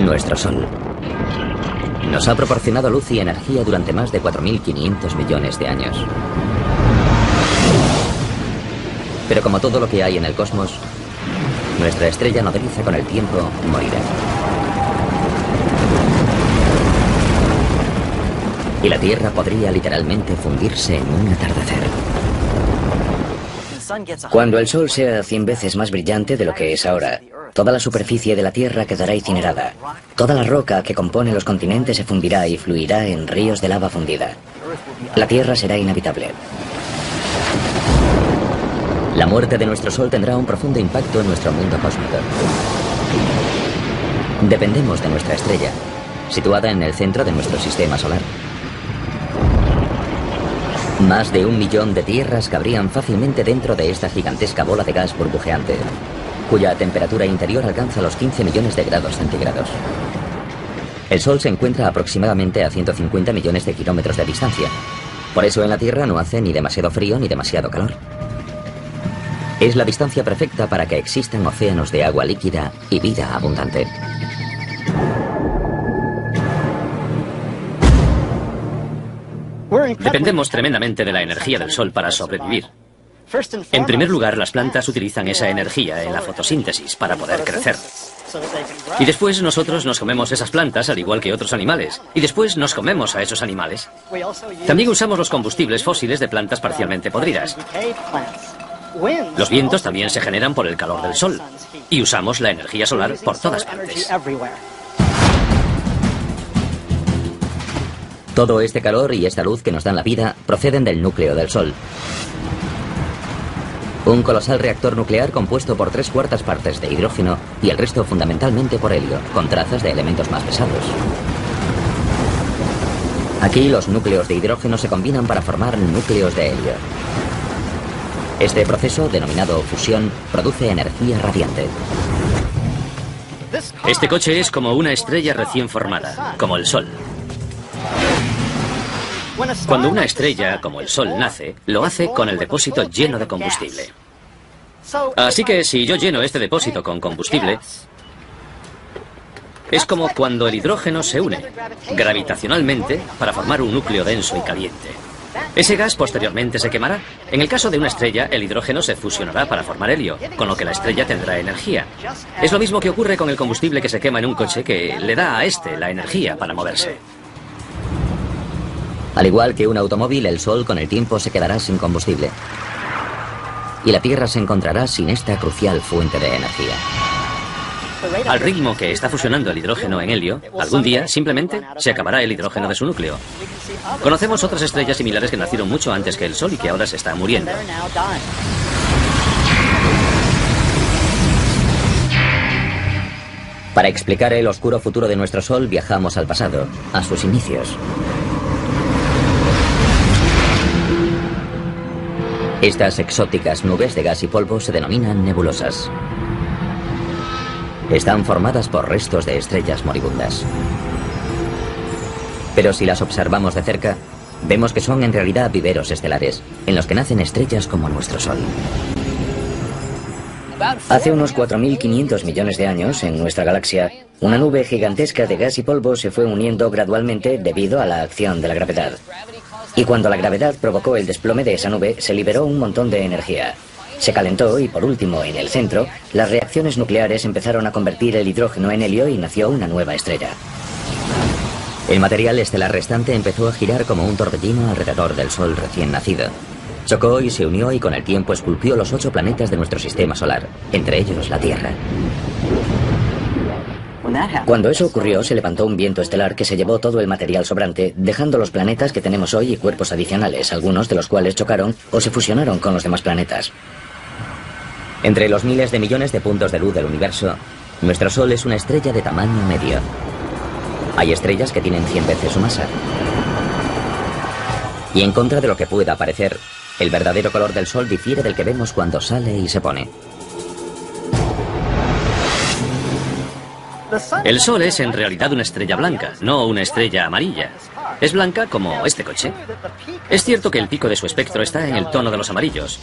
Nuestro Sol nos ha proporcionado luz y energía durante más de 4.500 millones de años. Pero como todo lo que hay en el cosmos, nuestra estrella nodriza con el tiempo morirá. Y la Tierra podría literalmente fundirse en un atardecer. Cuando el Sol sea 100 veces más brillante de lo que es ahora, toda la superficie de la Tierra quedará incinerada. Toda la roca que compone los continentes se fundirá y fluirá en ríos de lava fundida. La Tierra será inhabitable. La muerte de nuestro Sol tendrá un profundo impacto en nuestro mundo cósmico. Dependemos de nuestra estrella, situada en el centro de nuestro sistema solar. Más de 1 millón de tierras cabrían fácilmente dentro de esta gigantesca bola de gas burbujeante, cuya temperatura interior alcanza los 15 millones de grados centígrados. El Sol se encuentra aproximadamente a 150 millones de kilómetros de distancia. Por eso en la Tierra no hace ni demasiado frío ni demasiado calor. Es la distancia perfecta para que existan océanos de agua líquida y vida abundante. Dependemos tremendamente de la energía del Sol para sobrevivir. En primer lugar, las plantas utilizan esa energía en la fotosíntesis para poder crecer. Y después nosotros nos comemos esas plantas al igual que otros animales. Y después nos comemos a esos animales. También usamos los combustibles fósiles de plantas parcialmente podridas. Los vientos también se generan por el calor del Sol. Y usamos la energía solar por todas partes. Todo este calor y esta luz que nos dan la vida proceden del núcleo del Sol. Un colosal reactor nuclear compuesto por 3/4 partes de hidrógeno y el resto fundamentalmente por helio, con trazas de elementos más pesados. Aquí los núcleos de hidrógeno se combinan para formar núcleos de helio. Este proceso, denominado fusión, produce energía radiante. Este coche es como una estrella recién formada, como el Sol. Cuando una estrella, como el Sol, nace, lo hace con el depósito lleno de combustible. Así que si yo lleno este depósito con combustible, es como cuando el hidrógeno se une gravitacionalmente para formar un núcleo denso y caliente. Ese gas posteriormente se quemará. En el caso de una estrella, el hidrógeno se fusionará para formar helio, con lo que la estrella tendrá energía. Es lo mismo que ocurre con el combustible que se quema en un coche, que le da a este la energía para moverse. Al igual que un automóvil, el Sol con el tiempo se quedará sin combustible. Y la Tierra se encontrará sin esta crucial fuente de energía. Al ritmo que está fusionando el hidrógeno en helio, algún día simplemente se acabará el hidrógeno de su núcleo. Conocemos otras estrellas similares que nacieron mucho antes que el Sol y que ahora se están muriendo. Para explicar el oscuro futuro de nuestro Sol, viajamos al pasado, a sus inicios. Estas exóticas nubes de gas y polvo se denominan nebulosas. Están formadas por restos de estrellas moribundas. Pero si las observamos de cerca, vemos que son en realidad viveros estelares, en los que nacen estrellas como nuestro Sol. Hace unos 4.500 millones de años, en nuestra galaxia, una nube gigantesca de gas y polvo se fue uniendo gradualmente debido a la acción de la gravedad. Y cuando la gravedad provocó el desplome de esa nube, se liberó un montón de energía. Se calentó y, por último, en el centro, las reacciones nucleares empezaron a convertir el hidrógeno en helio y nació una nueva estrella. El material estelar restante empezó a girar como un torbellino alrededor del Sol recién nacido. Chocó y se unió y con el tiempo esculpió los 8 planetas de nuestro sistema solar, entre ellos la Tierra. Cuando eso ocurrió, se levantó un viento estelar que se llevó todo el material sobrante, dejando los planetas que tenemos hoy y cuerpos adicionales, algunos de los cuales chocaron o se fusionaron con los demás planetas. Entre los miles de millones de puntos de luz del universo, nuestro Sol es una estrella de tamaño medio. Hay estrellas que tienen 100 veces su masa. Y en contra de lo que pueda parecer, el verdadero color del Sol difiere del que vemos cuando sale y se pone. El Sol es en realidad una estrella blanca, no una estrella amarilla. Es blanca como este coche. Es cierto que el pico de su espectro está en el tono de los amarillos,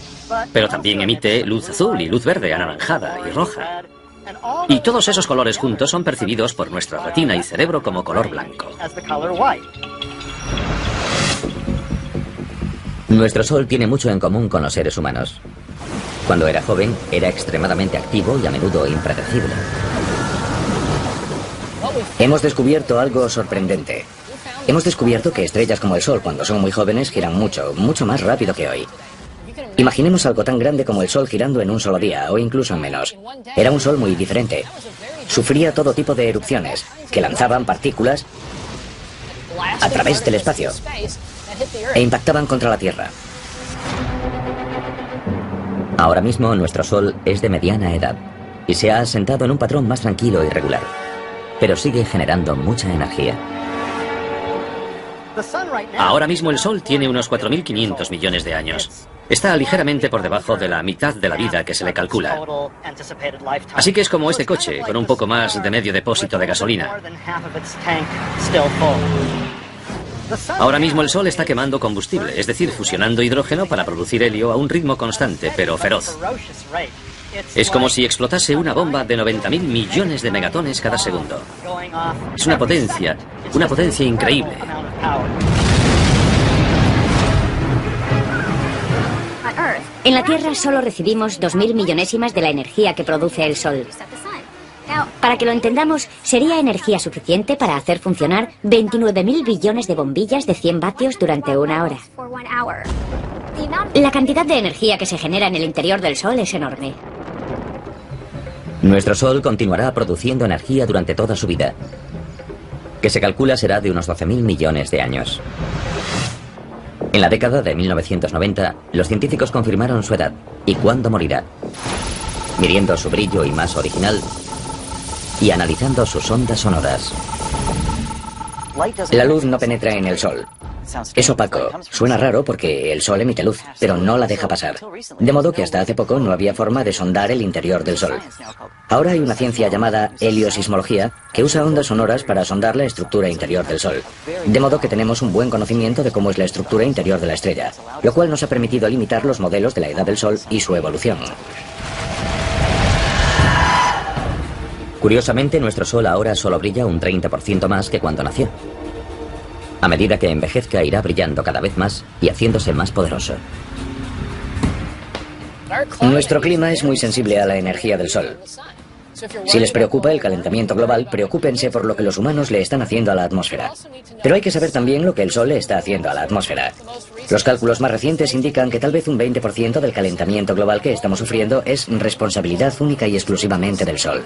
pero también emite luz azul y luz verde, anaranjada y roja. Y todos esos colores juntos son percibidos por nuestra retina y cerebro como color blanco. Nuestro Sol tiene mucho en común con los seres humanos. Cuando era joven, era extremadamente activo y a menudo impredecible. Hemos descubierto algo sorprendente. Hemos descubierto que estrellas como el Sol, cuando son muy jóvenes, giran mucho, mucho más rápido que hoy. Imaginemos algo tan grande como el Sol girando en un solo día, o incluso en menos. Era un Sol muy diferente. Sufría todo tipo de erupciones, que lanzaban partículas a través del espacio e impactaban contra la Tierra. Ahora mismo nuestro Sol es de mediana edad y se ha asentado en un patrón más tranquilo y regular, pero sigue generando mucha energía. Ahora mismo el Sol tiene unos 4.500 millones de años. Está ligeramente por debajo de la mitad de la vida que se le calcula. Así que es como este coche, con un poco más de medio depósito de gasolina. Ahora mismo el Sol está quemando combustible, es decir, fusionando hidrógeno para producir helio a un ritmo constante, pero feroz. Es como si explotase una bomba de 90.000 millones de megatones cada segundo. Es una potencia increíble. En la Tierra solo recibimos 2.000 millonésimas de la energía que produce el Sol. Para que lo entendamos, sería energía suficiente para hacer funcionar 29.000 billones de bombillas de 100 vatios durante una hora. La cantidad de energía que se genera en el interior del Sol es enorme. Nuestro Sol continuará produciendo energía durante toda su vida, que se calcula será de unos 12.000 millones de años. En la década de 1990, los científicos confirmaron su edad y cuándo morirá, midiendo su brillo y masa original y analizando sus ondas sonoras. La luz no penetra en el Sol. Es opaco. Suena raro porque el Sol emite luz, pero no la deja pasar. De modo que hasta hace poco no había forma de sondar el interior del Sol. Ahora hay una ciencia llamada heliosismología que usa ondas sonoras para sondar la estructura interior del Sol. De modo que tenemos un buen conocimiento de cómo es la estructura interior de la estrella, lo cual nos ha permitido limitar los modelos de la edad del Sol y su evolución. Curiosamente, nuestro Sol ahora solo brilla un 30% más que cuando nació. A medida que envejezca, irá brillando cada vez más y haciéndose más poderoso. Nuestro clima es muy sensible a la energía del Sol. Si les preocupa el calentamiento global, preocúpense por lo que los humanos le están haciendo a la atmósfera. Pero hay que saber también lo que el Sol le está haciendo a la atmósfera. Los cálculos más recientes indican que tal vez un 20% del calentamiento global que estamos sufriendo es responsabilidad única y exclusivamente del Sol.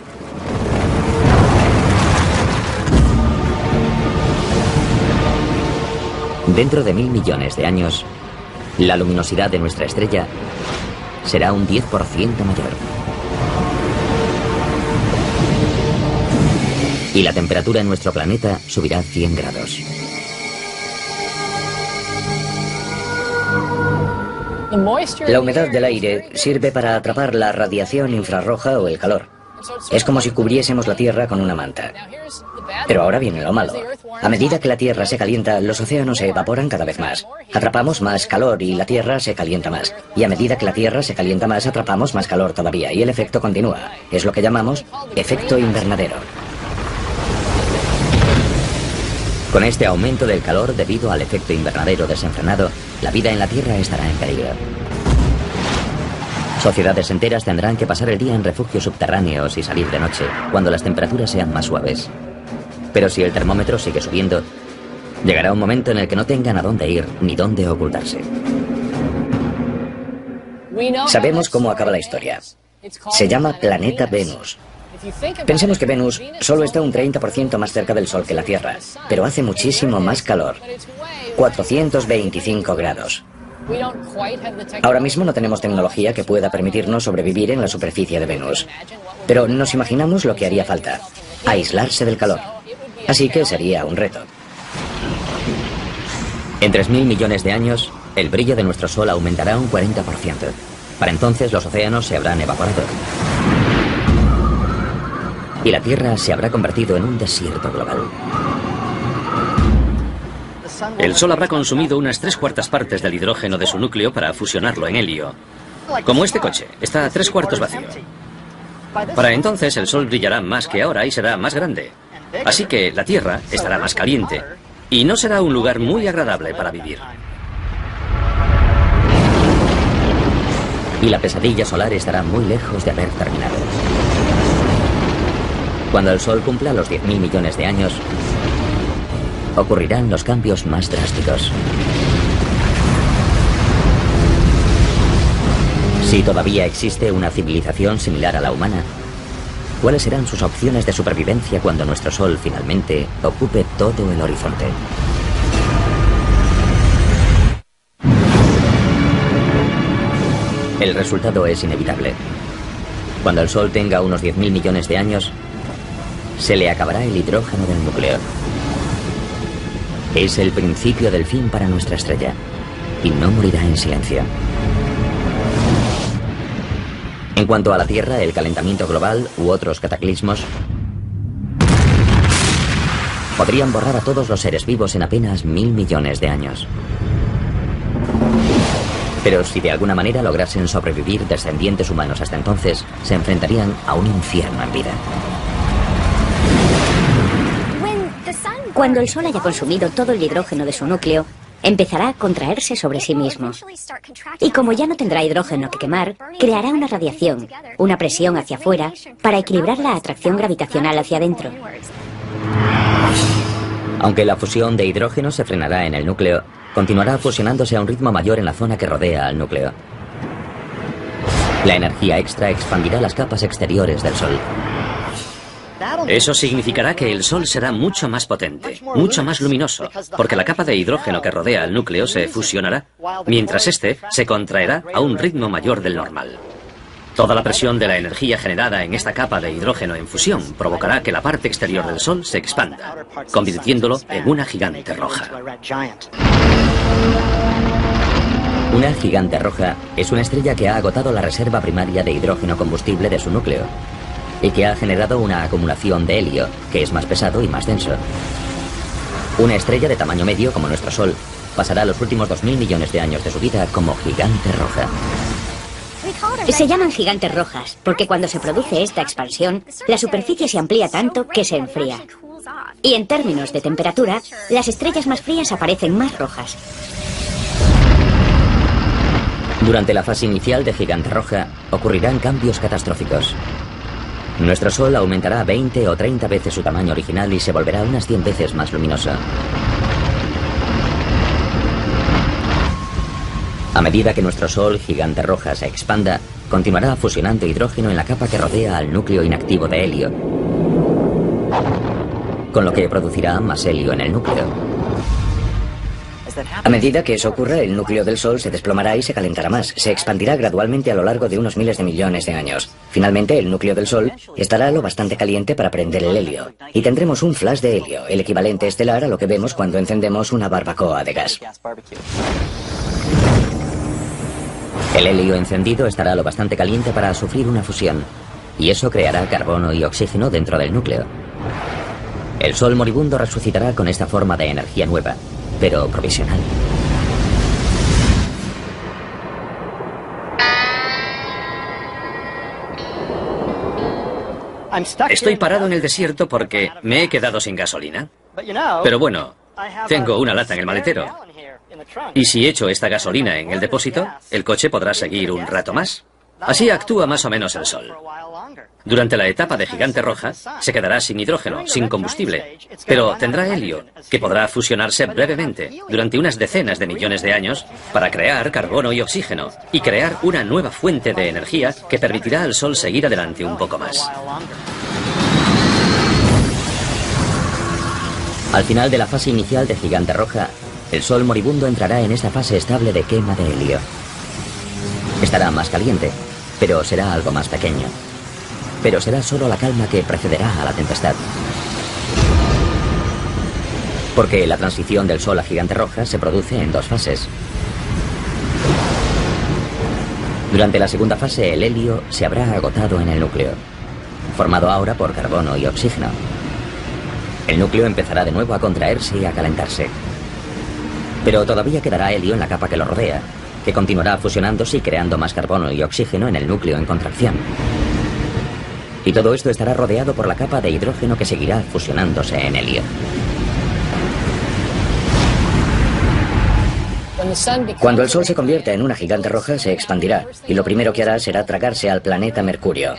Dentro de 1.000 millones de años, la luminosidad de nuestra estrella será un 10% mayor. Y la temperatura en nuestro planeta subirá 100 grados. La humedad del aire sirve para atrapar la radiación infrarroja o el calor. Es como si cubriésemos la Tierra con una manta. Pero ahora viene lo malo. A medida que la Tierra se calienta, los océanos se evaporan cada vez más. Atrapamos más calor y la Tierra se calienta más. Y a medida que la Tierra se calienta más, atrapamos más calor todavía. Y el efecto continúa. Es lo que llamamos efecto invernadero. Con este aumento del calor debido al efecto invernadero desenfrenado, la vida en la Tierra estará en peligro. Sociedades enteras tendrán que pasar el día en refugios subterráneos y salir de noche, cuando las temperaturas sean más suaves. Pero si el termómetro sigue subiendo, llegará un momento en el que no tengan a dónde ir ni dónde ocultarse. Sabemos cómo acaba la historia. Se llama planeta Venus. Pensemos que Venus solo está un 30% más cerca del Sol que la Tierra, pero hace muchísimo más calor. 425 grados. Ahora mismo no tenemos tecnología que pueda permitirnos sobrevivir en la superficie de Venus. Pero nos imaginamos lo que haría falta: aislarse del calor. Así que sería un reto. En 3.000 millones de años, el brillo de nuestro Sol aumentará un 40%. Para entonces los océanos se habrán evaporado. Y la Tierra se habrá convertido en un desierto global. El Sol habrá consumido unas 3/4 partes del hidrógeno de su núcleo para fusionarlo en helio. Como este coche, está a 3/4 vacío. Para entonces el Sol brillará más que ahora y será más grande. Así que la Tierra estará más caliente y no será un lugar muy agradable para vivir. Y la pesadilla solar estará muy lejos de haber terminado. Cuando el Sol cumpla los 10.000 millones de años, ocurrirán los cambios más drásticos. Si todavía existe una civilización similar a la humana, ¿cuáles serán sus opciones de supervivencia cuando nuestro Sol finalmente ocupe todo el horizonte? El resultado es inevitable. Cuando el Sol tenga unos 10.000 millones de años, se le acabará el hidrógeno del núcleo. Es el principio del fin para nuestra estrella, y no morirá en silencio. En cuanto a la Tierra, el calentamiento global u otros cataclismos podrían borrar a todos los seres vivos en apenas 1.000 millones de años. Pero si de alguna manera lograsen sobrevivir descendientes humanos hasta entonces, se enfrentarían a un infierno en vida. Cuando el Sol haya consumido todo el hidrógeno de su núcleo, empezará a contraerse sobre sí mismo. Y como ya no tendrá hidrógeno que quemar, creará una radiación, una presión hacia afuera, para equilibrar la atracción gravitacional hacia adentro. Aunque la fusión de hidrógeno se frenará en el núcleo, continuará fusionándose a un ritmo mayor en la zona que rodea al núcleo. La energía extra expandirá las capas exteriores del Sol. Eso significará que el Sol será mucho más potente, mucho más luminoso, porque la capa de hidrógeno que rodea al núcleo se fusionará, mientras este se contraerá a un ritmo mayor del normal. Toda la presión de la energía generada en esta capa de hidrógeno en fusión provocará que la parte exterior del Sol se expanda, convirtiéndolo en una gigante roja. Una gigante roja es una estrella que ha agotado la reserva primaria de hidrógeno combustible de su núcleo y que ha generado una acumulación de helio, que es más pesado y más denso. Una estrella de tamaño medio, como nuestro Sol, pasará los últimos 2.000 millones de años de su vida como gigante roja. Se llaman gigantes rojas porque cuando se produce esta expansión, la superficie se amplía tanto que se enfría. Y en términos de temperatura, las estrellas más frías aparecen más rojas. Durante la fase inicial de gigante roja, ocurrirán cambios catastróficos. Nuestro Sol aumentará 20 o 30 veces su tamaño original y se volverá unas 100 veces más luminoso. A medida que nuestro Sol gigante roja se expanda, continuará fusionando hidrógeno en la capa que rodea al núcleo inactivo de helio, con lo que producirá más helio en el núcleo. A medida que eso ocurra, el núcleo del Sol se desplomará y se calentará más. Se expandirá gradualmente a lo largo de unos miles de millones de años. Finalmente, el núcleo del Sol estará lo bastante caliente para prender el helio. Y tendremos un flash de helio, el equivalente estelar a lo que vemos cuando encendemos una barbacoa de gas. El helio encendido estará lo bastante caliente para sufrir una fusión, y eso creará carbono y oxígeno dentro del núcleo. El Sol moribundo resucitará con esta forma de energía nueva, pero provisional. Estoy parado en el desierto porque me he quedado sin gasolina. Pero bueno, tengo una lata en el maletero. Y si echo esta gasolina en el depósito, el coche podrá seguir un rato más. Así actúa más o menos el Sol. Durante la etapa de gigante roja, se quedará sin hidrógeno, sin combustible, pero tendrá helio, que podrá fusionarse brevemente, durante unas decenas de millones de años, para crear carbono y oxígeno, y crear una nueva fuente de energía que permitirá al Sol seguir adelante un poco más. Al final de la fase inicial de gigante roja, el Sol moribundo entrará en esta fase estable de quema de helio. Estará más caliente, pero será algo más pequeño. Pero será solo la calma que precederá a la tempestad. Porque la transición del Sol a gigante roja se produce en dos fases. Durante la segunda fase, el helio se habrá agotado en el núcleo, formado ahora por carbono y oxígeno. El núcleo empezará de nuevo a contraerse y a calentarse. Pero todavía quedará helio en la capa que lo rodea, que continuará fusionándose y creando más carbono y oxígeno en el núcleo en contracción. Y todo esto estará rodeado por la capa de hidrógeno que seguirá fusionándose en helio. Cuando el Sol se convierta en una gigante roja, se expandirá, y lo primero que hará será tragarse al planeta Mercurio.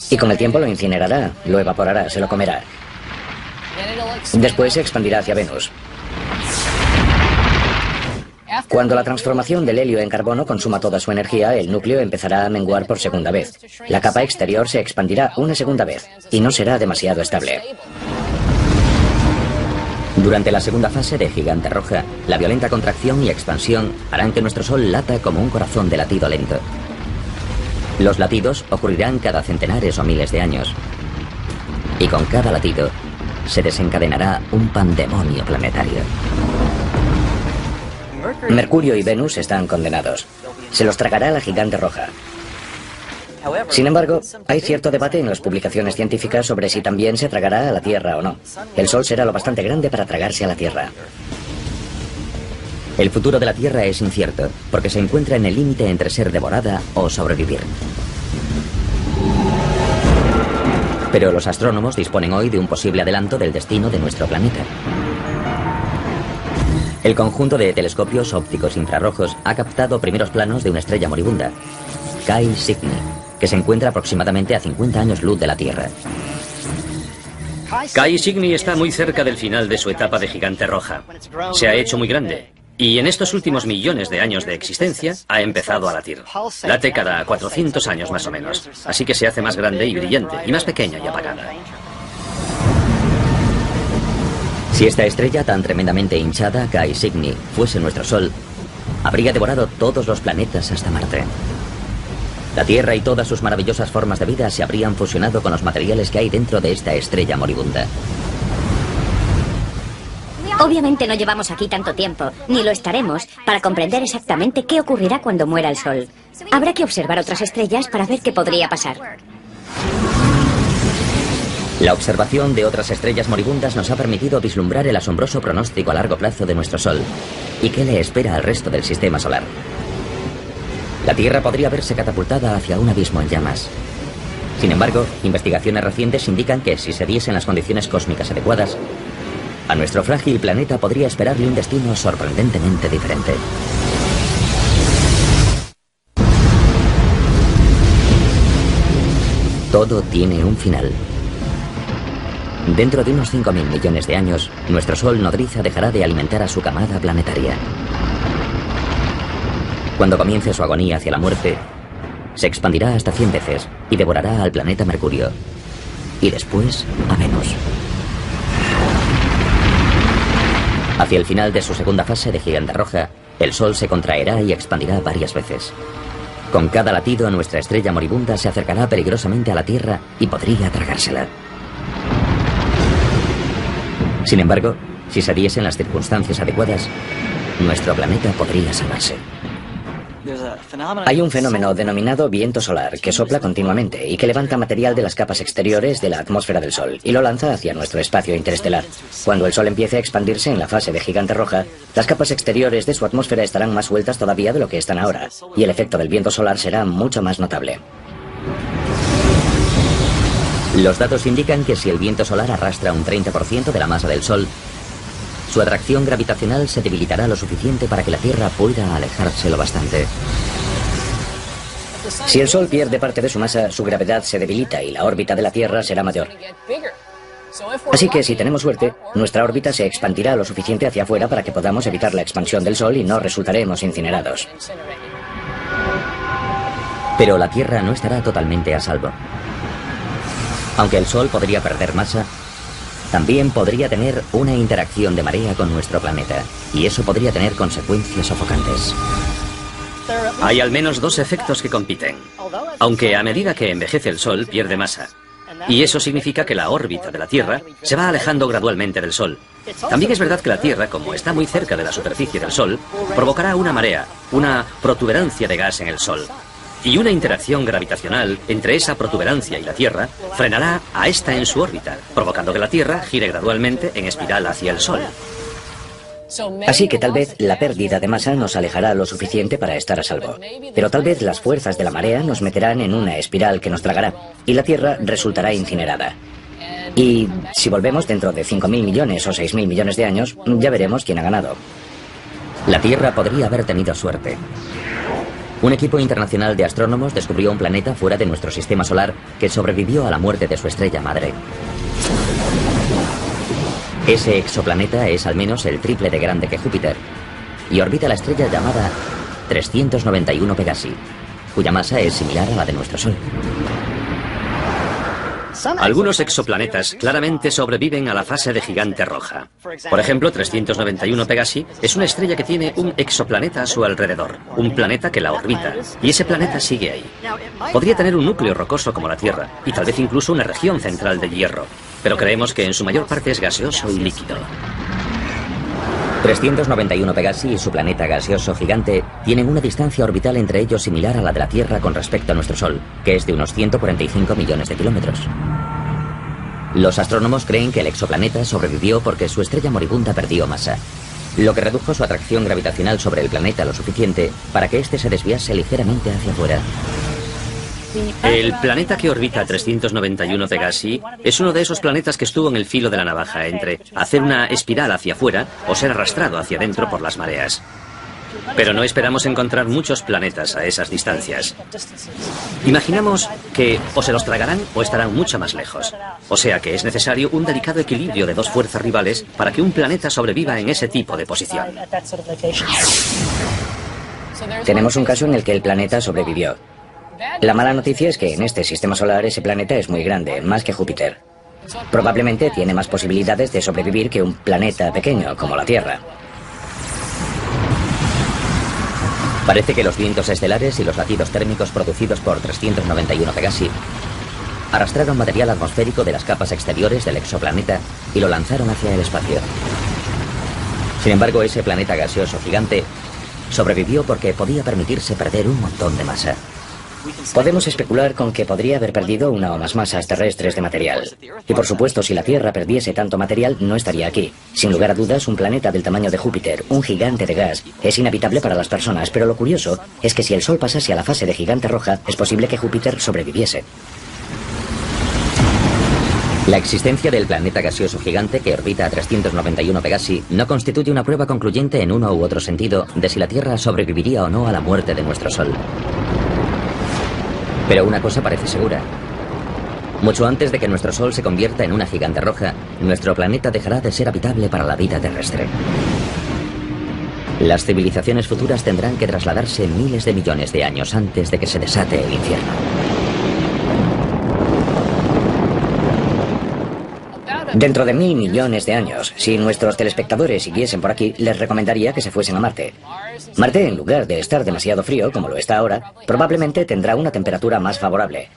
Y con el tiempo lo incinerará, lo evaporará, se lo comerá. Después se expandirá hacia Venus. Cuando la transformación del helio en carbono consuma toda su energía, el núcleo empezará a menguar por segunda vez. La capa exterior se expandirá una segunda vez, y no será demasiado estable. Durante la segunda fase de gigante roja, la violenta contracción y expansión harán que nuestro Sol lata como un corazón de latido lento. Los latidos ocurrirán cada centenares o miles de años. Y con cada latido se desencadenará un pandemonio planetario. Mercurio y Venus están condenados. Se los tragará la gigante roja. Sin embargo, hay cierto debate en las publicaciones científicas sobre si también se tragará a la Tierra o no. El Sol será lo bastante grande para tragarse a la Tierra. El futuro de la Tierra es incierto, porque se encuentra en el límite entre ser devorada o sobrevivir. Pero los astrónomos disponen hoy de un posible adelanto del destino de nuestro planeta. El conjunto de telescopios ópticos infrarrojos ha captado primeros planos de una estrella moribunda, Canis Cygni, que se encuentra aproximadamente a 50 años luz de la Tierra. Canis Cygni está muy cerca del final de su etapa de gigante roja. Se ha hecho muy grande. Y en estos últimos millones de años de existencia ha empezado a latir. Late cada 400 años más o menos. Así que se hace más grande y brillante, y más pequeña y apagada. Si esta estrella tan tremendamente hinchada, Canis Cygni, fuese nuestro Sol, habría devorado todos los planetas hasta Marte. La Tierra y todas sus maravillosas formas de vida se habrían fusionado con los materiales que hay dentro de esta estrella moribunda. Obviamente no llevamos aquí tanto tiempo, ni lo estaremos, para comprender exactamente qué ocurrirá cuando muera el Sol. Habrá que observar otras estrellas para ver qué podría pasar. La observación de otras estrellas moribundas nos ha permitido vislumbrar el asombroso pronóstico a largo plazo de nuestro Sol y qué le espera al resto del sistema solar. La Tierra podría verse catapultada hacia un abismo en llamas. Sin embargo, investigaciones recientes indican que si se diesen las condiciones cósmicas adecuadas, a nuestro frágil planeta podría esperarle un destino sorprendentemente diferente. Todo tiene un final. Dentro de unos 5.000 millones de años, nuestro Sol nodriza dejará de alimentar a su camada planetaria. Cuando comience su agonía hacia la muerte, se expandirá hasta 100 veces y devorará al planeta Mercurio. Y después a Venus. Hacia el final de su segunda fase de gigante roja, el Sol se contraerá y expandirá varias veces. Con cada latido, nuestra estrella moribunda se acercará peligrosamente a la Tierra y podría tragársela. Sin embargo, si se diesen las circunstancias adecuadas, nuestro planeta podría salvarse. Hay un fenómeno denominado viento solar que sopla continuamente y que levanta material de las capas exteriores de la atmósfera del Sol y lo lanza hacia nuestro espacio interestelar. Cuando el Sol empiece a expandirse en la fase de gigante roja, las capas exteriores de su atmósfera estarán más sueltas todavía de lo que están ahora, y el efecto del viento solar será mucho más notable. Los datos indican que si el viento solar arrastra un 30% de la masa del Sol, su atracción gravitacional se debilitará lo suficiente para que la Tierra pueda alejarse lo bastante. Si el Sol pierde parte de su masa, su gravedad se debilita y la órbita de la Tierra será mayor. Así que si tenemos suerte, nuestra órbita se expandirá lo suficiente hacia afuera para que podamos evitar la expansión del Sol y no resultaremos incinerados. Pero la Tierra no estará totalmente a salvo. Aunque el Sol podría perder masa, también podría tener una interacción de marea con nuestro planeta, y eso podría tener consecuencias sofocantes. Hay al menos dos efectos que compiten, aunque a medida que envejece el Sol pierde masa, y eso significa que la órbita de la Tierra se va alejando gradualmente del Sol. También es verdad que la Tierra, como está muy cerca de la superficie del Sol, provocará una marea, una protuberancia de gas en el Sol. Y una interacción gravitacional entre esa protuberancia y la Tierra frenará a esta en su órbita, provocando que la Tierra gire gradualmente en espiral hacia el Sol. Así que tal vez la pérdida de masa nos alejará lo suficiente para estar a salvo. Pero tal vez las fuerzas de la marea nos meterán en una espiral que nos tragará y la Tierra resultará incinerada. Y si volvemos dentro de 5.000 millones o 6.000 millones de años, ya veremos quién ha ganado. La Tierra podría haber tenido suerte. Un equipo internacional de astrónomos descubrió un planeta fuera de nuestro sistema solar que sobrevivió a la muerte de su estrella madre. Ese exoplaneta es al menos el triple de grande que Júpiter y orbita la estrella llamada 391 Pegasi, cuya masa es similar a la de nuestro Sol. Algunos exoplanetas claramente sobreviven a la fase de gigante roja. Por ejemplo, 391 Pegasi es una estrella que tiene un exoplaneta a su alrededor, un planeta que la orbita, y ese planeta sigue ahí. Podría tener un núcleo rocoso como la Tierra, y tal vez incluso una región central de hierro, pero creemos que en su mayor parte es gaseoso y líquido. 391 Pegasi y su planeta gaseoso gigante tienen una distancia orbital entre ellos similar a la de la Tierra con respecto a nuestro Sol, que es de unos 145 millones de kilómetros. Los astrónomos creen que el exoplaneta sobrevivió porque su estrella moribunda perdió masa, lo que redujo su atracción gravitacional sobre el planeta lo suficiente para que éste se desviase ligeramente hacia afuera. El planeta que orbita 391 Pegasi es uno de esos planetas que estuvo en el filo de la navaja entre hacer una espiral hacia afuera o ser arrastrado hacia adentro por las mareas. Pero no esperamos encontrar muchos planetas a esas distancias. Imaginamos que o se los tragarán o estarán mucho más lejos. O sea que es necesario un delicado equilibrio de dos fuerzas rivales para que un planeta sobreviva en ese tipo de posición. Tenemos un caso en el que el planeta sobrevivió. La mala noticia es que en este sistema solar ese planeta es muy grande, más que Júpiter. Probablemente tiene más posibilidades de sobrevivir que un planeta pequeño como la Tierra. Parece que los vientos estelares y los latidos térmicos producidos por 391 Pegasi arrastraron material atmosférico de las capas exteriores del exoplaneta y lo lanzaron hacia el espacio. Sin embargo, ese planeta gaseoso gigante sobrevivió porque podía permitirse perder un montón de masa. Podemos especular con que podría haber perdido una o más masas terrestres de material. Y por supuesto, si la Tierra perdiese tanto material, no estaría aquí. Sin lugar a dudas, un planeta del tamaño de Júpiter, un gigante de gas, es inhabitable para las personas, pero lo curioso es que si el Sol pasase a la fase de gigante roja, es posible que Júpiter sobreviviese. La existencia del planeta gaseoso gigante que orbita a 391 Pegasi no constituye una prueba concluyente en uno u otro sentido de si la Tierra sobreviviría o no a la muerte de nuestro Sol. Pero una cosa parece segura. Mucho antes de que nuestro Sol se convierta en una gigante roja, nuestro planeta dejará de ser habitable para la vida terrestre. Las civilizaciones futuras tendrán que trasladarse miles de millones de años antes de que se desate el infierno. Dentro de 1.000 millones de años, si nuestros telespectadores siguiesen por aquí, les recomendaría que se fuesen a Marte. Marte, en lugar de estar demasiado frío, como lo está ahora, probablemente tendrá una temperatura más favorable.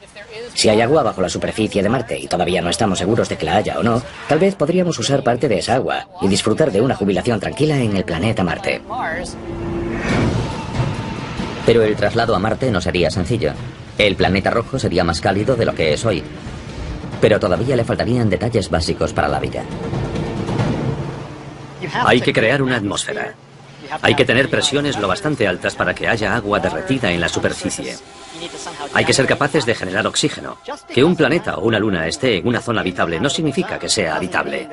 Si hay agua bajo la superficie de Marte, y todavía no estamos seguros de que la haya o no, tal vez podríamos usar parte de esa agua y disfrutar de una jubilación tranquila en el planeta Marte. Pero el traslado a Marte no sería sencillo. El planeta rojo sería más cálido de lo que es hoy. Pero todavía le faltarían detalles básicos para la vida. Hay que crear una atmósfera. Hay que tener presiones lo bastante altas para que haya agua derretida en la superficie. Hay que ser capaces de generar oxígeno. Que un planeta o una luna esté en una zona habitable no significa que sea habitable.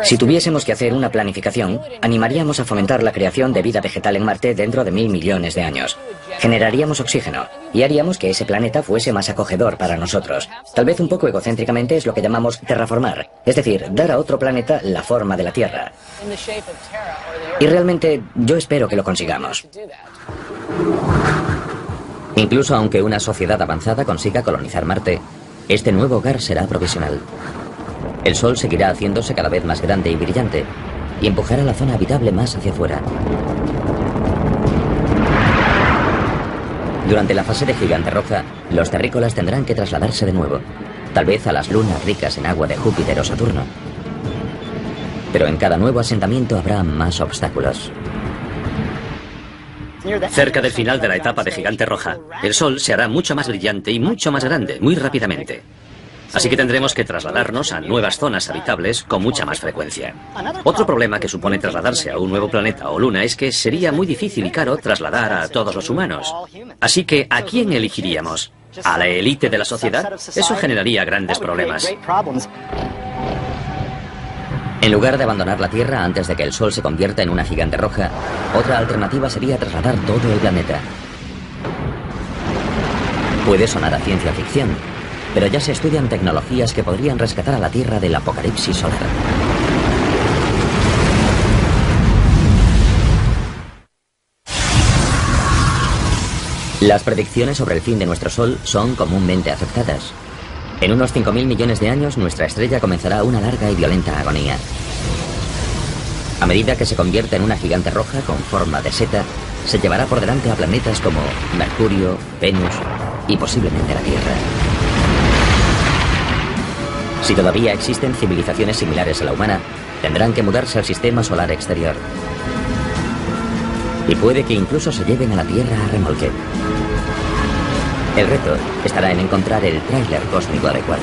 Si tuviésemos que hacer una planificación, animaríamos a fomentar la creación de vida vegetal en Marte dentro de 1.000 millones de años. Generaríamos oxígeno y haríamos que ese planeta fuese más acogedor para nosotros. Tal vez un poco egocéntricamente es lo que llamamos terraformar, es decir, dar a otro planeta la forma de la Tierra. Y realmente yo espero que lo consigamos. Incluso aunque una sociedad avanzada consiga colonizar Marte, este nuevo hogar será provisional. El Sol seguirá haciéndose cada vez más grande y brillante y empujará la zona habitable más hacia afuera. Durante la fase de gigante roja, los terrícolas tendrán que trasladarse de nuevo, tal vez a las lunas ricas en agua de Júpiter o Saturno. Pero en cada nuevo asentamiento habrá más obstáculos. Cerca del final de la etapa de gigante roja, el Sol se hará mucho más brillante y mucho más grande, muy rápidamente. Así que tendremos que trasladarnos a nuevas zonas habitables con mucha más frecuencia. Otro problema que supone trasladarse a un nuevo planeta o luna es que sería muy difícil y caro trasladar a todos los humanos. Así que, ¿a quién elegiríamos? ¿A la élite de la sociedad? Eso generaría grandes problemas. En lugar de abandonar la Tierra antes de que el Sol se convierta en una gigante roja, otra alternativa sería trasladar todo el planeta. Puede sonar a ciencia ficción, pero ya se estudian tecnologías que podrían rescatar a la Tierra del apocalipsis solar. Las predicciones sobre el fin de nuestro Sol son comúnmente aceptadas. En unos 5.000 millones de años, nuestra estrella comenzará una larga y violenta agonía. A medida que se convierta en una gigante roja con forma de seta, se llevará por delante a planetas como Mercurio, Venus y posiblemente la Tierra. Si todavía existen civilizaciones similares a la humana, tendrán que mudarse al sistema solar exterior. Y puede que incluso se lleven a la Tierra a remolque. El reto estará en encontrar el tráiler cósmico adecuado.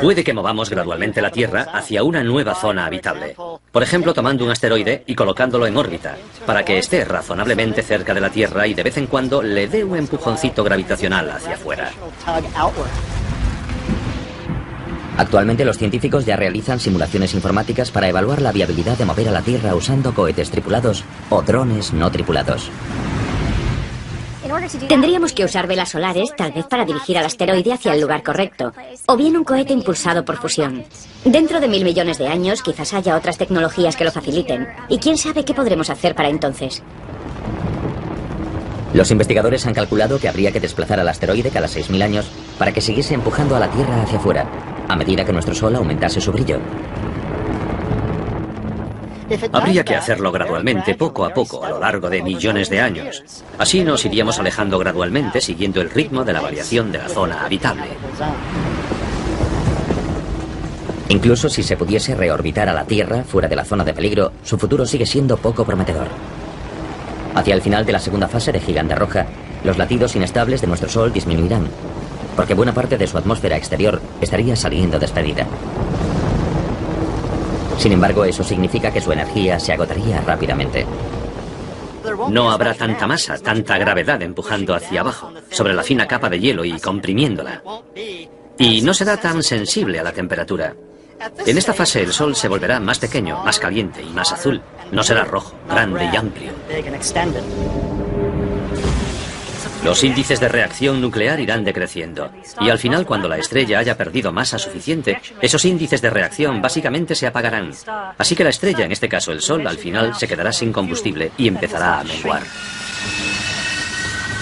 Puede que movamos gradualmente la Tierra hacia una nueva zona habitable. Por ejemplo, tomando un asteroide y colocándolo en órbita, para que esté razonablemente cerca de la Tierra y de vez en cuando le dé un empujoncito gravitacional hacia afuera. Actualmente los científicos ya realizan simulaciones informáticas para evaluar la viabilidad de mover a la Tierra usando cohetes tripulados o drones no tripulados. Tendríamos que usar velas solares, tal vez para dirigir al asteroide hacia el lugar correcto, o bien un cohete impulsado por fusión. Dentro de 1.000 millones de años quizás haya otras tecnologías que lo faciliten, y quién sabe qué podremos hacer para entonces. Los investigadores han calculado que habría que desplazar al asteroide cada 6.000 años para que siguiese empujando a la Tierra hacia afuera, a medida que nuestro Sol aumentase su brillo. Habría que hacerlo gradualmente, poco a poco, a lo largo de millones de años. Así nos iríamos alejando gradualmente, siguiendo el ritmo de la variación de la zona habitable. Incluso si se pudiese reorbitar a la Tierra fuera de la zona de peligro, su futuro sigue siendo poco prometedor. Hacia el final de la segunda fase de Gigante Roja, los latidos inestables de nuestro Sol disminuirán, porque buena parte de su atmósfera exterior estaría saliendo despedida. Sin embargo, eso significa que su energía se agotaría rápidamente. No habrá tanta masa, tanta gravedad empujando hacia abajo, sobre la fina capa de hielo y comprimiéndola. Y no será tan sensible a la temperatura. En esta fase el Sol se volverá más pequeño, más caliente y más azul. No será rojo, grande y amplio. Los índices de reacción nuclear irán decreciendo. Y al final, cuando la estrella haya perdido masa suficiente, esos índices de reacción básicamente se apagarán. Así que la estrella, en este caso el Sol, al final se quedará sin combustible y empezará a menguar.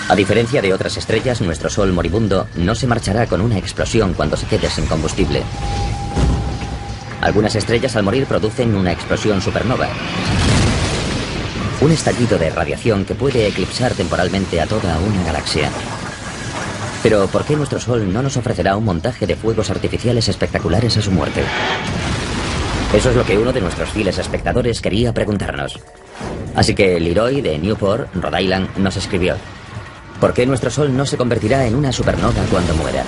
A diferencia de otras estrellas, nuestro Sol moribundo no se marchará con una explosión cuando se quede sin combustible. Algunas estrellas al morir producen una explosión supernova. Un estallido de radiación que puede eclipsar temporalmente a toda una galaxia. Pero ¿por qué nuestro Sol no nos ofrecerá un montaje de fuegos artificiales espectaculares a su muerte? Eso es lo que uno de nuestros fieles espectadores quería preguntarnos. Así que Leroy de Newport, Rhode Island, nos escribió: ¿por qué nuestro Sol no se convertirá en una supernova cuando muera?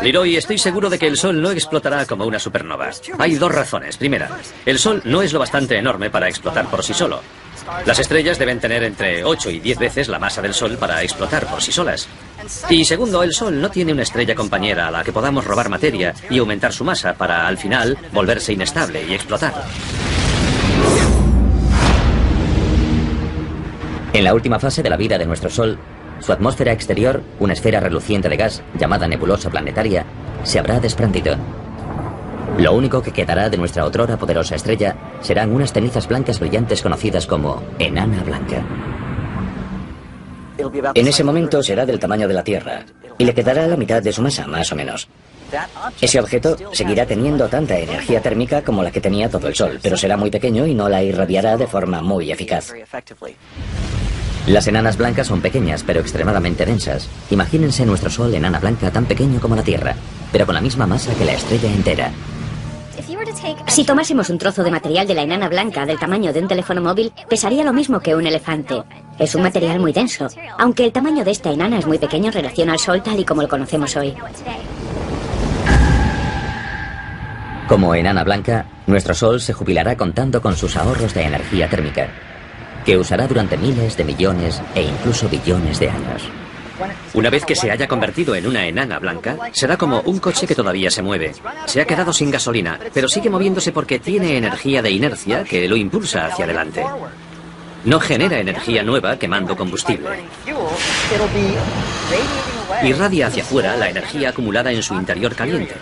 Leroy, estoy seguro de que el Sol no explotará como una supernova. Hay dos razones. Primera, el Sol no es lo bastante enorme para explotar por sí solo. Las estrellas deben tener entre 8 y 10 veces la masa del Sol para explotar por sí solas. Y segundo, el Sol no tiene una estrella compañera a la que podamos robar materia y aumentar su masa para, al final, volverse inestable y explotar. En la última fase de la vida de nuestro Sol, su atmósfera exterior, una esfera reluciente de gas llamada nebulosa planetaria, se habrá desprendido. Lo único que quedará de nuestra otrora poderosa estrella serán unas cenizas blancas brillantes conocidas como enana blanca. En ese momento será del tamaño de la Tierra y le quedará la mitad de su masa, más o menos. Ese objeto seguirá teniendo tanta energía térmica como la que tenía todo el Sol, pero será muy pequeño y no la irradiará de forma muy eficaz. Las enanas blancas son pequeñas, pero extremadamente densas. Imagínense nuestro Sol enana blanca tan pequeño como la Tierra, pero con la misma masa que la estrella entera. Si tomásemos un trozo de material de la enana blanca del tamaño de un teléfono móvil, pesaría lo mismo que un elefante. Es un material muy denso, aunque el tamaño de esta enana es muy pequeño en relación al Sol tal y como lo conocemos hoy. Como enana blanca, nuestro Sol se jubilará contando con sus ahorros de energía térmica, que usará durante miles de millones e incluso billones de años. Una vez que se haya convertido en una enana blanca, será como un coche que todavía se mueve. Se ha quedado sin gasolina, pero sigue moviéndose porque tiene energía de inercia que lo impulsa hacia adelante. No genera energía nueva quemando combustible. Irradia hacia afuera la energía acumulada en su interior caliente.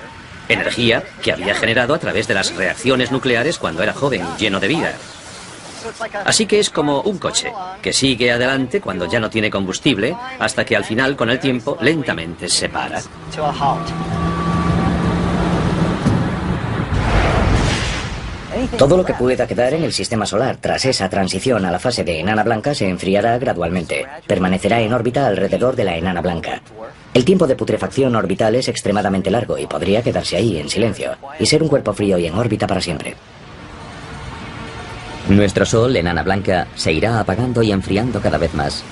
Energía que había generado a través de las reacciones nucleares cuando era joven y lleno de vida. Así que es como un coche, que sigue adelante cuando ya no tiene combustible, hasta que al final, con el tiempo, lentamente se para. Todo lo que pueda quedar en el sistema solar tras esa transición a la fase de enana blanca se enfriará gradualmente. Permanecerá en órbita alrededor de la enana blanca. El tiempo de putrefacción orbital es extremadamente largo y podría quedarse ahí en silencio y ser un cuerpo frío y en órbita para siempre. Nuestro Sol, enana blanca, se irá apagando y enfriando cada vez más.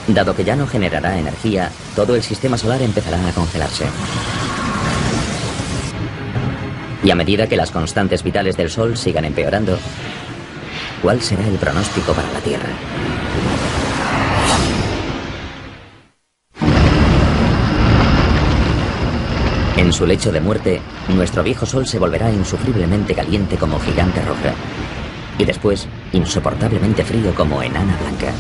Dado que ya no generará energía, todo el sistema solar empezará a congelarse. Y a medida que las constantes vitales del Sol sigan empeorando, ¿cuál será el pronóstico para la Tierra? En su lecho de muerte, nuestro viejo Sol se volverá insufriblemente caliente como gigante roja. Y después, insoportablemente frío como enana blanca.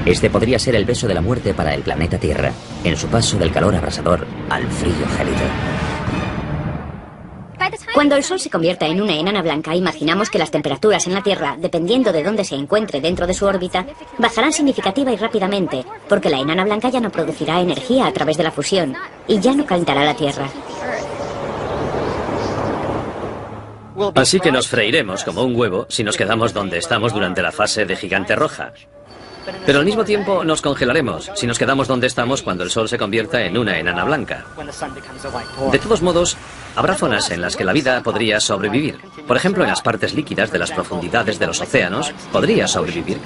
Este podría ser el beso de la muerte para el planeta Tierra, en su paso del calor abrasador al frío gélido. Cuando el Sol se convierta en una enana blanca, imaginamos que las temperaturas en la Tierra, dependiendo de dónde se encuentre dentro de su órbita, bajarán significativa y rápidamente, porque la enana blanca ya no producirá energía a través de la fusión y ya no calentará la Tierra. Así que nos freiremos como un huevo si nos quedamos donde estamos durante la fase de gigante roja. Pero al mismo tiempo nos congelaremos si nos quedamos donde estamos cuando el Sol se convierta en una enana blanca. De todos modos, habrá zonas en las que la vida podría sobrevivir. Por ejemplo, en las partes líquidas de las profundidades de los océanos, podría sobrevivir.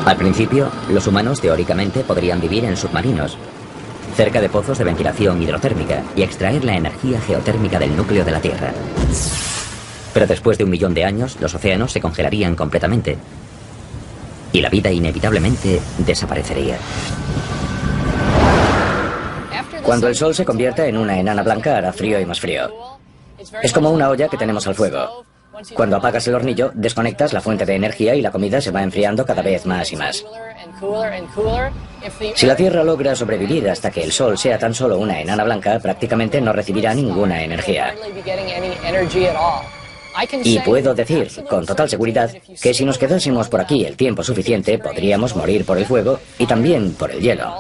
Al principio, los humanos teóricamente podrían vivir en submarinos, cerca de pozos de ventilación hidrotérmica y extraer la energía geotérmica del núcleo de la Tierra. Pero después de 1 millón de años, los océanos se congelarían completamente y la vida inevitablemente desaparecería. Cuando el Sol se convierta en una enana blanca hará frío y más frío. Es como una olla que tenemos al fuego. Cuando apagas el hornillo, desconectas la fuente de energía y la comida se va enfriando cada vez más y más. Si la Tierra logra sobrevivir hasta que el Sol sea tan solo una enana blanca, prácticamente no recibirá ninguna energía. Y puedo decir, con total seguridad, que si nos quedásemos por aquí el tiempo suficiente, podríamos morir por el fuego y también por el hielo.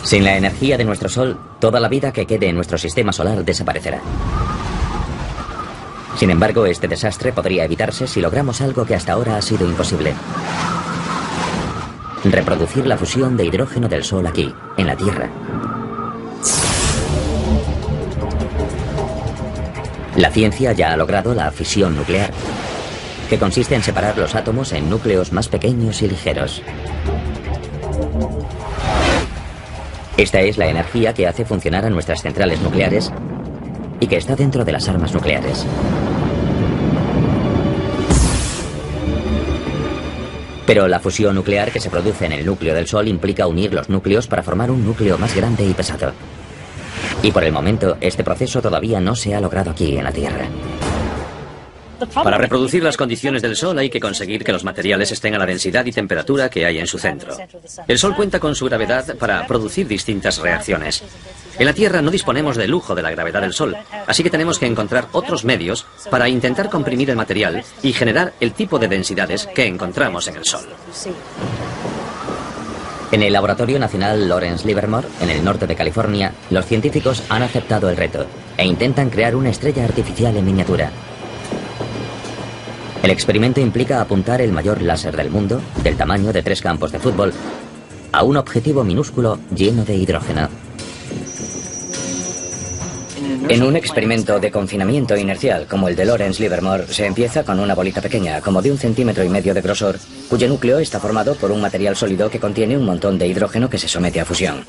Sin la energía de nuestro Sol, toda la vida que quede en nuestro sistema solar desaparecerá. Sin embargo, este desastre podría evitarse si logramos algo que hasta ahora ha sido imposible. Reproducir la fusión de hidrógeno del Sol aquí, en la Tierra. La ciencia ya ha logrado la fisión nuclear, que consiste en separar los átomos en núcleos más pequeños y ligeros. Esta es la energía que hace funcionar a nuestras centrales nucleares y que está dentro de las armas nucleares. Pero la fusión nuclear que se produce en el núcleo del Sol implica unir los núcleos para formar un núcleo más grande y pesado. Y por el momento, este proceso todavía no se ha logrado aquí en la Tierra. Para reproducir las condiciones del Sol hay que conseguir que los materiales estén a la densidad y temperatura que hay en su centro. El Sol cuenta con su gravedad para producir distintas reacciones. En la Tierra no disponemos del lujo de la gravedad del Sol, así que tenemos que encontrar otros medios para intentar comprimir el material y generar el tipo de densidades que encontramos en el Sol. En el Laboratorio Nacional Lawrence Livermore, en el norte de California, los científicos han aceptado el reto e intentan crear una estrella artificial en miniatura. El experimento implica apuntar el mayor láser del mundo, del tamaño de 3 campos de fútbol, a un objetivo minúsculo lleno de hidrógeno. En un experimento de confinamiento inercial como el de Lawrence Livermore, se empieza con una bolita pequeña, como de 1,5 centímetros de grosor, cuyo núcleo está formado por un material sólido que contiene un montón de hidrógeno que se somete a fusión.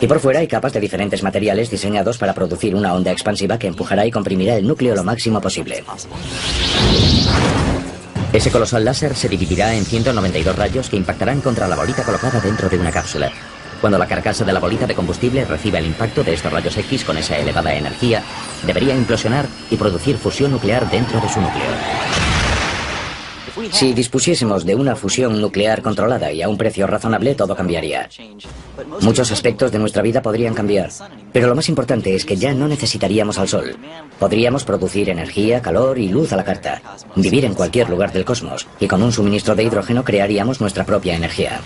Y por fuera hay capas de diferentes materiales diseñados para producir una onda expansiva que empujará y comprimirá el núcleo lo máximo posible. Ese colosal láser se dividirá en 192 rayos que impactarán contra la bolita colocada dentro de una cápsula. Cuando la carcasa de la bolita de combustible reciba el impacto de estos rayos X con esa elevada energía, debería implosionar y producir fusión nuclear dentro de su núcleo. Si dispusiésemos de una fusión nuclear controlada y a un precio razonable, todo cambiaría. Muchos aspectos de nuestra vida podrían cambiar, pero lo más importante es que ya no necesitaríamos al Sol. Podríamos producir energía, calor y luz a la carta, vivir en cualquier lugar del cosmos, y con un suministro de hidrógeno crearíamos nuestra propia energía.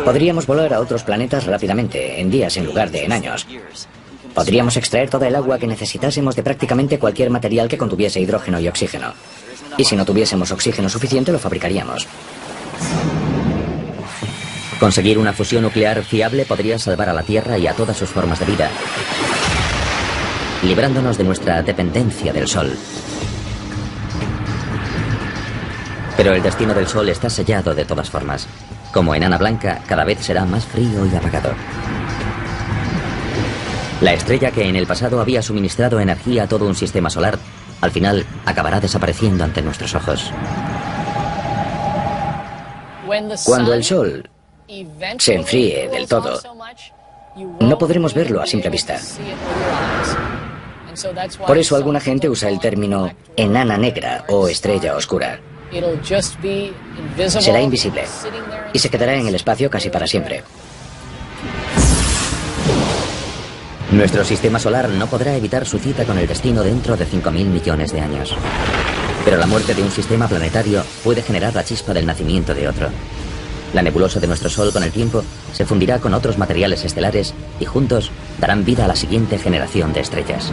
Podríamos volar a otros planetas rápidamente, en días en lugar de en años. Podríamos extraer toda el agua que necesitásemos de prácticamente cualquier material que contuviese hidrógeno y oxígeno. Y si no tuviésemos oxígeno suficiente, lo fabricaríamos. Conseguir una fusión nuclear fiable podría salvar a la Tierra y a todas sus formas de vida, librándonos de nuestra dependencia del Sol. Pero el destino del Sol está sellado de todas formas. Como enana blanca, cada vez será más frío y apagado. La estrella que en el pasado había suministrado energía a todo un sistema solar, al final acabará desapareciendo ante nuestros ojos. Cuando el Sol se enfríe del todo, no podremos verlo a simple vista. Por eso alguna gente usa el término enana negra o estrella oscura. Será invisible y se quedará en el espacio casi para siempre. Nuestro sistema solar no podrá evitar su cita con el destino dentro de 5.000 millones de años. Pero la muerte de un sistema planetario puede generar la chispa del nacimiento de otro. La nebulosa de nuestro Sol con el tiempo se fundirá con otros materiales estelares y juntos darán vida a la siguiente generación de estrellas.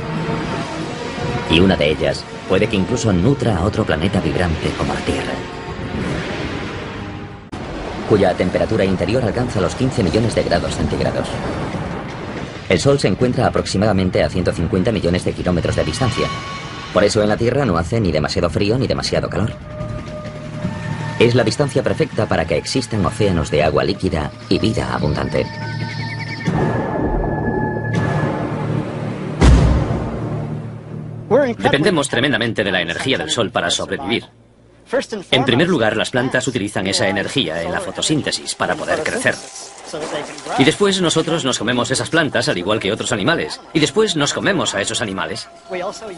Y una de ellas puede que incluso nutra a otro planeta vibrante como la Tierra, cuya temperatura interior alcanza los 15 millones de grados centígrados. El Sol se encuentra aproximadamente a 150 millones de kilómetros de distancia. Por eso en la Tierra no hace ni demasiado frío ni demasiado calor. Es la distancia perfecta para que existan océanos de agua líquida y vida abundante. Dependemos tremendamente de la energía del Sol para sobrevivir. En primer lugar, las plantas utilizan esa energía en la fotosíntesis para poder crecer. Y después nosotros nos comemos esas plantas al igual que otros animales. Y después nos comemos a esos animales.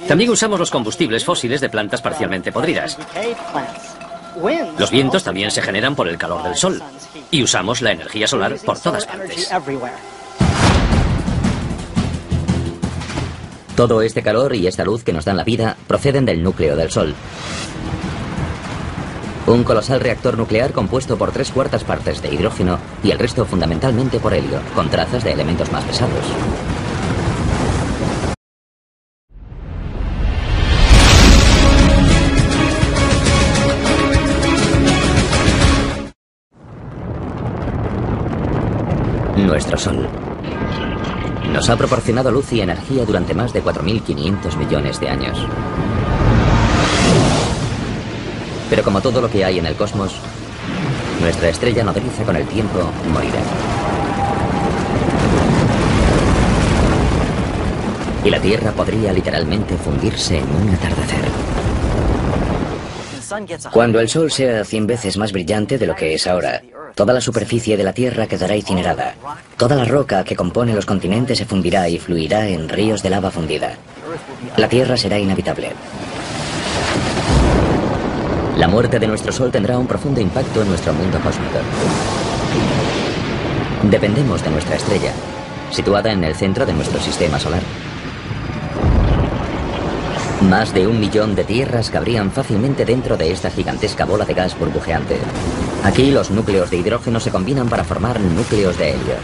También usamos los combustibles fósiles de plantas parcialmente podridas. Los vientos también se generan por el calor del Sol. Y usamos la energía solar por todas partes. Todo este calor y esta luz que nos dan la vida proceden del núcleo del Sol. Un colosal reactor nuclear compuesto por 3/4 partes de hidrógeno y el resto fundamentalmente por helio, con trazas de elementos más pesados. Nuestro Sol nos ha proporcionado luz y energía durante más de 4.500 millones de años. Pero como todo lo que hay en el cosmos, nuestra estrella nodriza con el tiempo morirá. Y la Tierra podría literalmente fundirse en un atardecer. Cuando el Sol sea 100 veces más brillante de lo que es ahora, toda la superficie de la Tierra quedará incinerada. Toda la roca que compone los continentes se fundirá y fluirá en ríos de lava fundida. La Tierra será inhabitable. La muerte de nuestro Sol tendrá un profundo impacto en nuestro mundo cósmico. Dependemos de nuestra estrella, situada en el centro de nuestro sistema solar. Más de 1 millón de tierras cabrían fácilmente dentro de esta gigantesca bola de gas burbujeante. Aquí los núcleos de hidrógeno se combinan para formar núcleos de helio.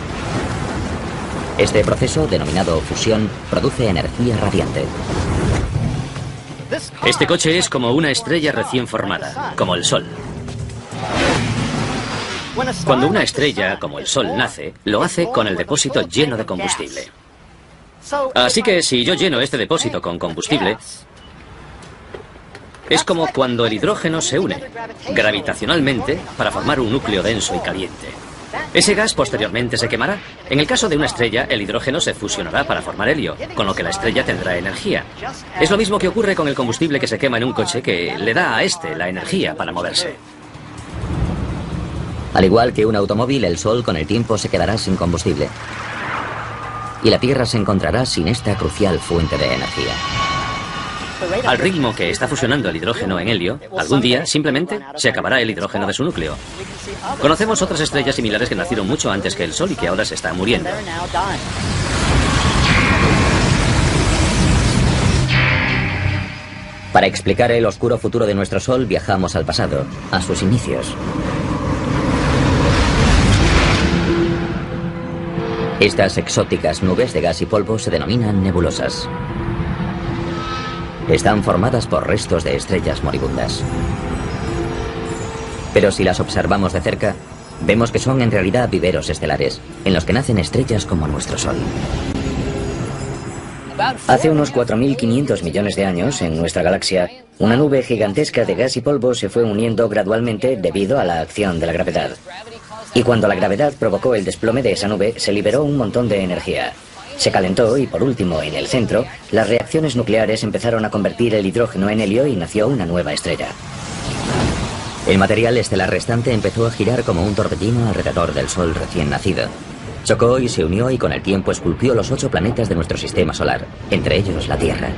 Este proceso, denominado fusión, produce energía radiante. Este coche es como una estrella recién formada, como el Sol. Cuando una estrella, como el Sol, nace, lo hace con el depósito lleno de combustible. Así que si yo lleno este depósito con combustible, es como cuando el hidrógeno se une gravitacionalmente para formar un núcleo denso y caliente. Ese gas posteriormente se quemará. En el caso de una estrella, el hidrógeno se fusionará para formar helio, con lo que la estrella tendrá energía. Es lo mismo que ocurre con el combustible que se quema en un coche, que le da a este la energía para moverse. Al igual que un automóvil, el Sol con el tiempo se quedará sin combustible. Y la Tierra se encontrará sin esta crucial fuente de energía. Al ritmo que está fusionando el hidrógeno en helio, algún día simplemente se acabará el hidrógeno de su núcleo. Conocemos otras estrellas similares que nacieron mucho antes que el Sol y que ahora se están muriendo. Para explicar el oscuro futuro de nuestro Sol, viajamos al pasado, a sus inicios. Estas exóticas nubes de gas y polvo se denominan nebulosas. Están formadas por restos de estrellas moribundas. Pero si las observamos de cerca, vemos que son en realidad viveros estelares, en los que nacen estrellas como nuestro Sol. Hace unos 4.500 millones de años, en nuestra galaxia, una nube gigantesca de gas y polvo se fue uniendo gradualmente debido a la acción de la gravedad. Y cuando la gravedad provocó el desplome de esa nube, se liberó un montón de energía. Se calentó y, por último, en el centro, las reacciones nucleares empezaron a convertir el hidrógeno en helio y nació una nueva estrella. El material estelar restante empezó a girar como un torbellino alrededor del Sol recién nacido. Chocó y se unió y con el tiempo esculpió los 8 planetas de nuestro sistema solar, entre ellos la Tierra.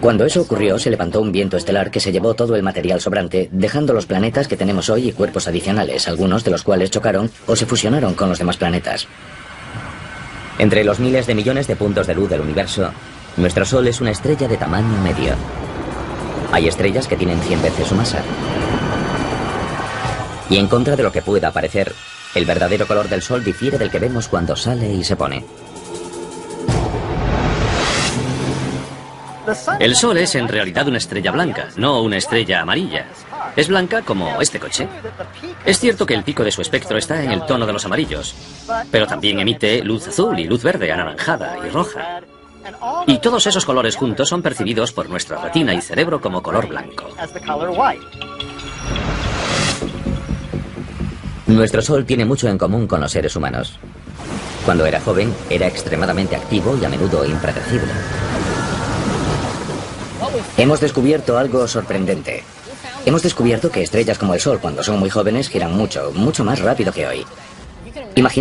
Cuando eso ocurrió, se levantó un viento estelar que se llevó todo el material sobrante, dejando los planetas que tenemos hoy y cuerpos adicionales, algunos de los cuales chocaron o se fusionaron con los demás planetas. Entre los miles de millones de puntos de luz del universo, nuestro Sol es una estrella de tamaño medio. Hay estrellas que tienen 100 veces su masa. Y en contra de lo que pueda parecer, el verdadero color del Sol difiere del que vemos cuando sale y se pone. El Sol es en realidad una estrella blanca, no una estrella amarilla. Es blanca como este coche. Es cierto que el pico de su espectro está en el tono de los amarillos, pero también emite luz azul y luz verde, anaranjada y roja. Y todos esos colores juntos son percibidos por nuestra retina y cerebro como color blanco. Nuestro Sol tiene mucho en común con los seres humanos. Cuando era joven, era extremadamente activo y a menudo impredecible. Hemos descubierto algo sorprendente. Hemos descubierto que estrellas como el Sol, cuando son muy jóvenes, giran mucho, mucho más rápido que hoy. Imaginemos